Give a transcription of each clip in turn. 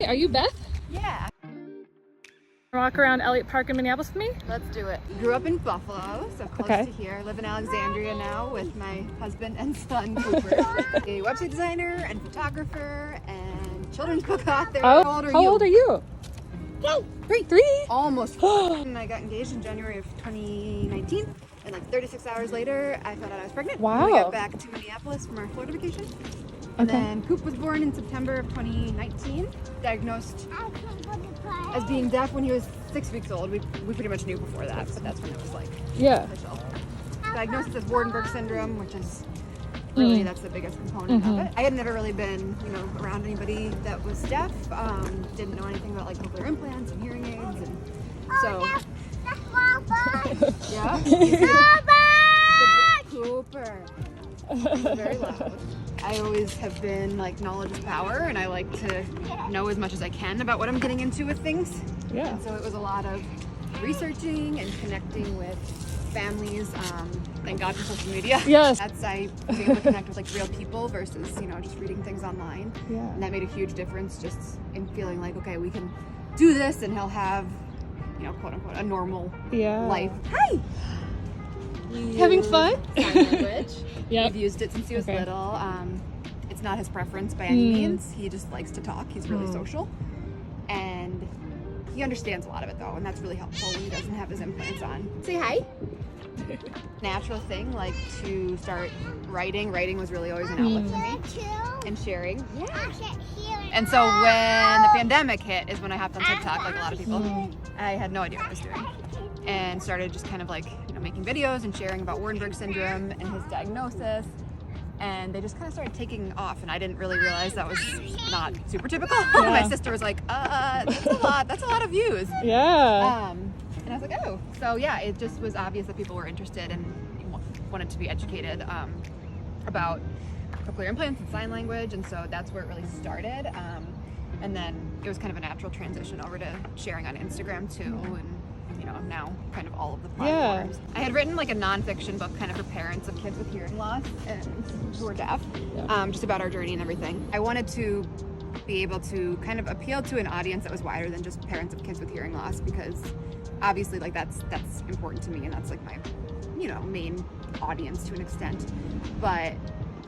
are you Beth? Yeah. Walk around Elliott Park in Minneapolis with me? Let's do it. Grew up in Buffalo, so close to here. Live in Alexandria now with my husband and son, Cooper. A website designer and photographer and children's book author. Oh, How old are you? Three? Almost 4. And I got engaged in January of 2019. And like 36 hours later, I found out I was pregnant. Wow. We got back to Minneapolis from our Florida vacation. And then Coop was born in September of 2019. Diagnosed as being deaf when he was 6 weeks old. We pretty much knew before that, but that's when it was like official. Diagnosed as Waardenburg syndrome, which is really, that's the biggest component of it. I had never really been, around anybody that was deaf. Didn't know anything about like cochlear implants and hearing aids, and so yeah. Cooper. He's very loud. I always have been like knowledge is power, and I like to know as much as I can about what I'm getting into with things. Yeah. And so it was a lot of researching and connecting with families. Thank God for social media. Yes. I was able to connect with like real people versus just reading things online. Yeah. And that made a huge difference just in feeling like, okay, we can do this, and he'll have quote unquote a normal life. Hi. Having fun? Sign language. Yep. We've used it since he was little. It's not his preference by any means. He just likes to talk. He's really social. And he understands a lot of it though, and that's really helpful when he doesn't have his implants on. Say hi. Natural thing, like to start writing. Writing was really always an outlet for me. And sharing. Yeah. And so when the pandemic hit is when I hopped on TikTok, like a lot of people. I had no idea what I was doing. And started just kind of like, making videos and sharing about Waardenburg syndrome and his diagnosis. And they just kind of started taking off, and I didn't really realize that was not super typical. Yeah. My sister was like, that's a lot of views. Yeah. And I was like, oh. So yeah, it just was obvious that people were interested and wanted to be educated about cochlear implants and sign language, and so that's where it really started. And then it was kind of a natural transition over to sharing on Instagram too, and now kind of all of the platforms. I had written like a nonfiction book kind of for parents of kids with hearing loss and who are deaf, just about our journey and everything. I wanted to be able to kind of appeal to an audience that was wider than just parents of kids with hearing loss, because obviously like that's important to me, and that's like my main audience to an extent. But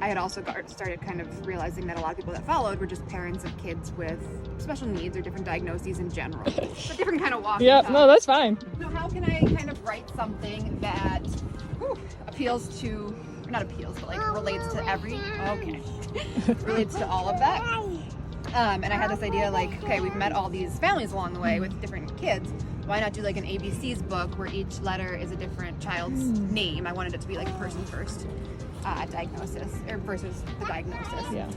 I had also started kind of realizing that a lot of people that followed were just parents of kids with special needs or different diagnoses in general. But different kind of walk. Yeah, no, that's fine. So how can I kind of write something that appeals to, or not appeals, but like relates to relates to all of that. And I had this idea like, okay, we've met all these families along the way with different kids. Why not do like an ABCs book where each letter is a different child's name? I wanted it to be like a person first diagnosis, or versus the diagnosis. Yeah.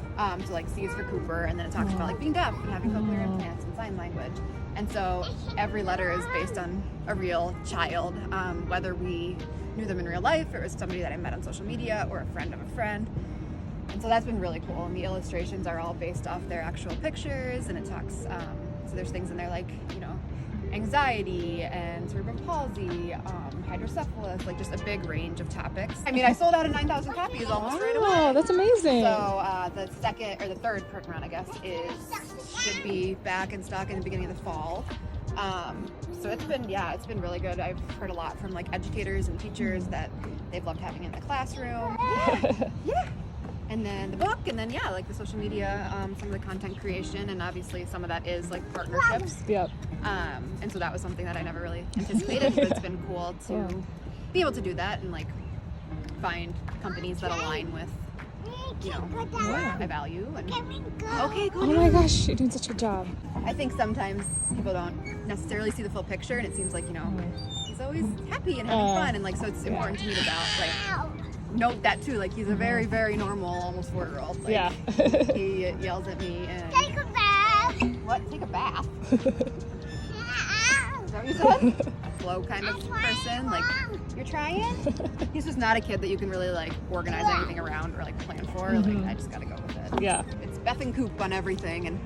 So like C is for Cooper, and then it talks about like being deaf and having cochlear implants and sign language. And so every letter is based on a real child, whether we knew them in real life or it was somebody that I met on social media or a friend of a friend. And so that's been really cool. And the illustrations are all based off their actual pictures, and it talks, so there's things in there like, anxiety and cerebral palsy, hydrocephalus, like just a big range of topics. I mean, I sold out of 9,000 copies almost right away. Oh, that's amazing. So the third print run, I guess, should be back in stock in the beginning of the fall. So it's been really good. I've heard a lot from like educators and teachers that they've loved having it in the classroom. Yeah. And then the book, and then like the social media, some of the content creation, and obviously some of that is like partnerships. Yep. And so that was something that I never really anticipated, but it's been cool to be able to do that and like find companies that align with what I value. And okay, go. Oh my gosh, you're doing such a good job. I think sometimes people don't necessarily see the full picture, and it seems like he's always happy and having fun, and like so it's important to me to note that too. Like he's a very, very normal, almost 4-year-old. Like, he yells at me and take a bath. What? Take a bath? Is that what you said? Flow kind of person. Like you're trying. He's just not a kid that you can really like organize anything around or like plan for. Like I just gotta go with it. Yeah. It's Beth and Coop on everything, and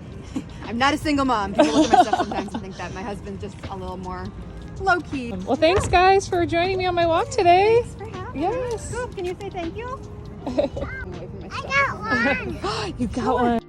I'm not a single mom. People look at my stuff sometimes and think that my husband's just a little more low key. Well, thanks guys for joining me on my walk today. Thanks for having Yes. me. Coop, can you say thank you? I got one. You got one.